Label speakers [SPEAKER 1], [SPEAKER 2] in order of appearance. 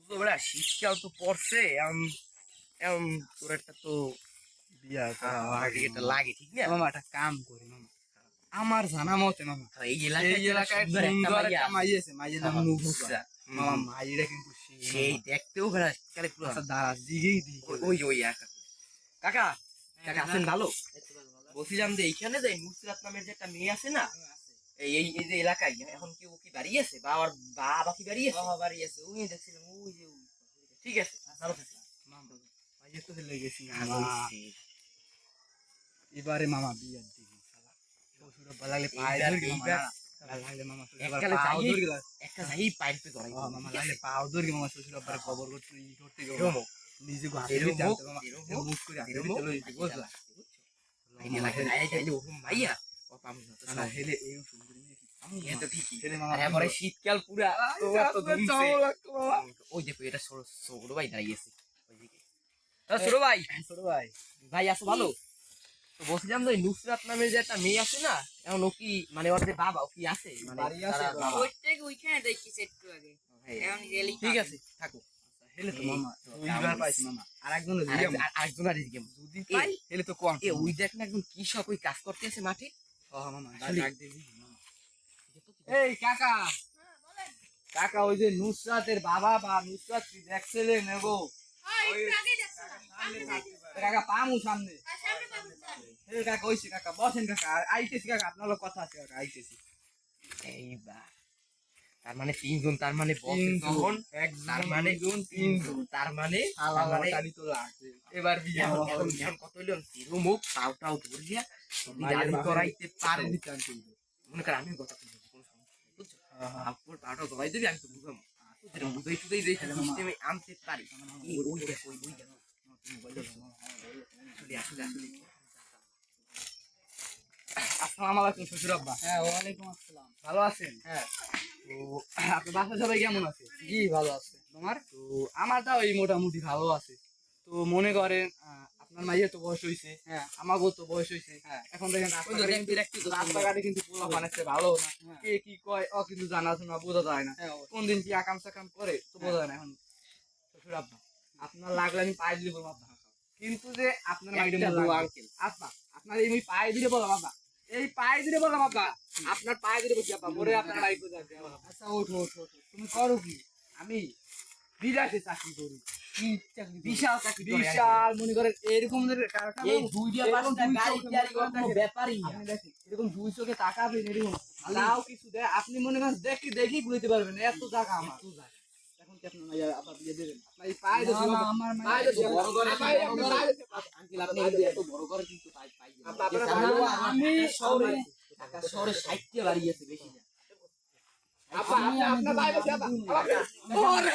[SPEAKER 1] বুঝলো বেড়া, শীতকাল তো পড়ছে, এখন এখন তোর একটা তো
[SPEAKER 2] বিয়া
[SPEAKER 1] এটা লাগে, ঠিক না?
[SPEAKER 2] মামা একটা কাম করি মামা, আমার জানা মতে মামা
[SPEAKER 1] এই
[SPEAKER 2] এই এলাকায় সুন্দর একটা মাই আছে, মাইয়ের নাম নুসরা। মামা মাইটা কিন্তু
[SPEAKER 1] সেই দেখতেও বেড়া শীতকালে পুরো
[SPEAKER 2] দাঁড়া দিকেই দিই
[SPEAKER 1] ওই ওই কাকা কাকা আছেন ভালো? বলছিলাম যে এইখানে যে নুসরাত নামের যে একটা মেয়ে আছে না, এই এই এই যে এলাকায়, এখন কি ও কি বাড়িয়েছে বা আর বাবা কি বাড়িয়েছে? বাবা বাড়িয়েছে, ওই দেখছিলাম ওই যে ঠিক আছে ভালো থাকলাম
[SPEAKER 2] মামা। মাইয়ের তো লেগেছি এবারে মামা বিয়ার দিবি শালা, শ্বশুর আব্বা লাগলে পায়ে ধরি মামা, লাগলে মামা
[SPEAKER 1] এককালে
[SPEAKER 2] পাও
[SPEAKER 1] যাই
[SPEAKER 2] ধরি,
[SPEAKER 1] একটা যাই পাইপে ধরাই
[SPEAKER 2] মামা লাগলে পাও ধরি মামা, শ্বশুর আব্বার খবর করতে ই করতে
[SPEAKER 1] এরকম
[SPEAKER 2] নিজে
[SPEAKER 1] এরকম
[SPEAKER 2] জানতে মামা,
[SPEAKER 1] এরকম
[SPEAKER 2] মুখ করে
[SPEAKER 1] এরকম
[SPEAKER 2] বুঝলা
[SPEAKER 1] আইনে লাগে আই যাইলে ও মাইয়া ও পামু না তো
[SPEAKER 2] না হেলে এই সুন্দরী মেয়ে কি পামু
[SPEAKER 1] এ তো ঠিকই
[SPEAKER 2] হেলে মামা
[SPEAKER 1] আরে পরে শীতকাল পুরা তো তো ধুমছে ওই দেখো এটা ছোট ভাই দাঁড়িয়েছে ওইদিকে ছোট ভাই
[SPEAKER 2] ছোট ভাই
[SPEAKER 1] ভাই আসো ভালো তো বলছিলাম যে নুসরাত নামের যে একটা মেয়ে আছে না, এখন ও কি মানে ওর যে বাবা ও কি আছে মানে
[SPEAKER 2] বাড়ি আছে
[SPEAKER 1] তারা বাবা?
[SPEAKER 3] ওইখানে দেখিস একটু আগে এখন গেলি
[SPEAKER 1] ঠিক আছে থাকো
[SPEAKER 2] হেলে তো মামা
[SPEAKER 1] এই তো
[SPEAKER 2] দুইবার পাইছি মামা, আরেকজন
[SPEAKER 1] আরেকজন আর এদিকে
[SPEAKER 2] যদি পাই হেলে তো কম
[SPEAKER 1] এ ওই দেখ না একদম কৃষক ওই কাজ করতে আছে মাঠে।
[SPEAKER 2] মামা
[SPEAKER 1] আসলে-
[SPEAKER 2] ডাক দিবি মামা। এই কাকা কাকা, ওই যে নুসরাতের বাবা বা নুসরাত কি দেখছিলে নেবো কাকা, পামু সামনে এই কাকা, ওইছে কাকা, বসেন কাকা, আইতেছি কাকা, আপনার লগে কথা আছে কাকা, আইতেছি।
[SPEAKER 1] এইবার তার মানে তিনজন, তার মানে boss
[SPEAKER 2] তিনজন,
[SPEAKER 1] তখন
[SPEAKER 2] একজন,
[SPEAKER 1] তার মানে
[SPEAKER 2] দুজন, তিনজন।
[SPEAKER 1] তার মানে
[SPEAKER 2] লটারি তো লাগছে এবার বিয়া
[SPEAKER 1] এখন
[SPEAKER 2] হবে।
[SPEAKER 1] এখন কত হইলো তিরু মুখ পাউটাও ধরিয়া
[SPEAKER 2] মায়ের
[SPEAKER 1] রাজি
[SPEAKER 2] বাপের
[SPEAKER 1] করাইতে পারো।
[SPEAKER 2] বিচার করবে।
[SPEAKER 1] মনে কর আমি কথা বলবো, কোনো সমস্যা নেই, বুঝছো? আপুর পাউটাও ধরাই দিবি, আমি তো বুঝাবো বুঝাই টুদাই যে সিস্টেমে আনতে পারি। এই ওই দেখ ওই ওই দেখ আসলে আসলে আসলে
[SPEAKER 2] আসসালামু আলাইকুম শ্বশুর আব্বা।
[SPEAKER 3] হ্যাঁ ওয়ালাইকুম আসসালাম।
[SPEAKER 2] ভালো আছেন?
[SPEAKER 3] হ্যাঁ
[SPEAKER 2] তো আপনার বাসা সবাই কেমন আছে?
[SPEAKER 3] জি ভালো আছে।
[SPEAKER 2] তোমার? তো আমারটাও এই মোটামুটি ভালো আছে। তো মনে করেন আপনার মাইয়ের তো বয়স হয়েছে,
[SPEAKER 3] হ্যাঁ
[SPEAKER 2] আমাকেও তো বয়স হয়েছে,
[SPEAKER 3] হ্যাঁ
[SPEAKER 2] এখন দেখেন
[SPEAKER 3] ওই তো দেখবি একটু তো
[SPEAKER 2] রাস্তাঘাটে কিন্তু পোলা বানাচ্ছে ভালো না,
[SPEAKER 3] হ্যাঁ।
[SPEAKER 2] কে কি কয় ও কিন্তু জানাশোনা বোঝা যায় না,
[SPEAKER 3] হ্যাঁ
[SPEAKER 2] কোন দিন কি আকাম সাকাম করে তো বোঝা যায় না। এখন শ্বশুর আব্বা, আপনার লাগলে আমি পায়ে দিলে বলবো আব্বা, কিন্তু যে আপনার মাইয়ের
[SPEAKER 1] একটা
[SPEAKER 2] মতো
[SPEAKER 1] দোয়া
[SPEAKER 2] লাগবে।
[SPEAKER 1] আঙ্কেল।
[SPEAKER 2] আব্বা আপনার এই পায়ে দিলে বললাম আব্বা, এই পায়ে দিলে বললাম আব্বা, আপনার পায়ে দিলে বলছি আব্বা, মরে আপনার লাইফে যাবে।
[SPEAKER 3] আচ্ছা ওঠো ওঠো ওঠো। তুমি করো কি?
[SPEAKER 2] আমি বিদেশে চাকরি করি,
[SPEAKER 3] কি চাকরি করো?
[SPEAKER 1] বিশাল চাকরি করে আনছে।
[SPEAKER 2] বিশাল মনে করেন এরকম কারখানা,
[SPEAKER 1] এই দুইটা
[SPEAKER 2] এরকম
[SPEAKER 1] পাঁচটা
[SPEAKER 2] দুই
[SPEAKER 1] গাড়ি
[SPEAKER 2] চোখে
[SPEAKER 1] টাড়ি
[SPEAKER 2] মনে করেন
[SPEAKER 1] কোনো
[SPEAKER 2] দেখেন,
[SPEAKER 1] ব্যাপারই না।
[SPEAKER 2] আপনি দেখেন এরকম দুই চোখে তাকাবেন, এরকম লাও কিছু দেয়, আপনি মনে করেন দেখি দেখি বুঝতে পারবেন এত জায়গা আমার। এখন কি আপনার মাইয়া আবার বিয়ে দেবেন? আপনার এই পায়ে দিয়েছি
[SPEAKER 3] না,
[SPEAKER 2] বাবা,
[SPEAKER 3] আমার মাইয়া
[SPEAKER 2] পায়ে দিয়েছি,
[SPEAKER 1] বড় ঘরে
[SPEAKER 2] আমার পায়ে, আপনার পায়ে দিয়েছি।
[SPEAKER 1] আঙ্কেল আপনি কিন্তু এত বড় করে কিন্তু পাই
[SPEAKER 2] আব্বা, আপনার
[SPEAKER 1] না,
[SPEAKER 2] ভালো,
[SPEAKER 3] আমি
[SPEAKER 1] শহরে ঢাকা শহরে 60টা বাড়ি আছে বেশি না।
[SPEAKER 2] আব্বা, আপনার পায়ে দিয়েছি আব্বা, আব্বা, ওরে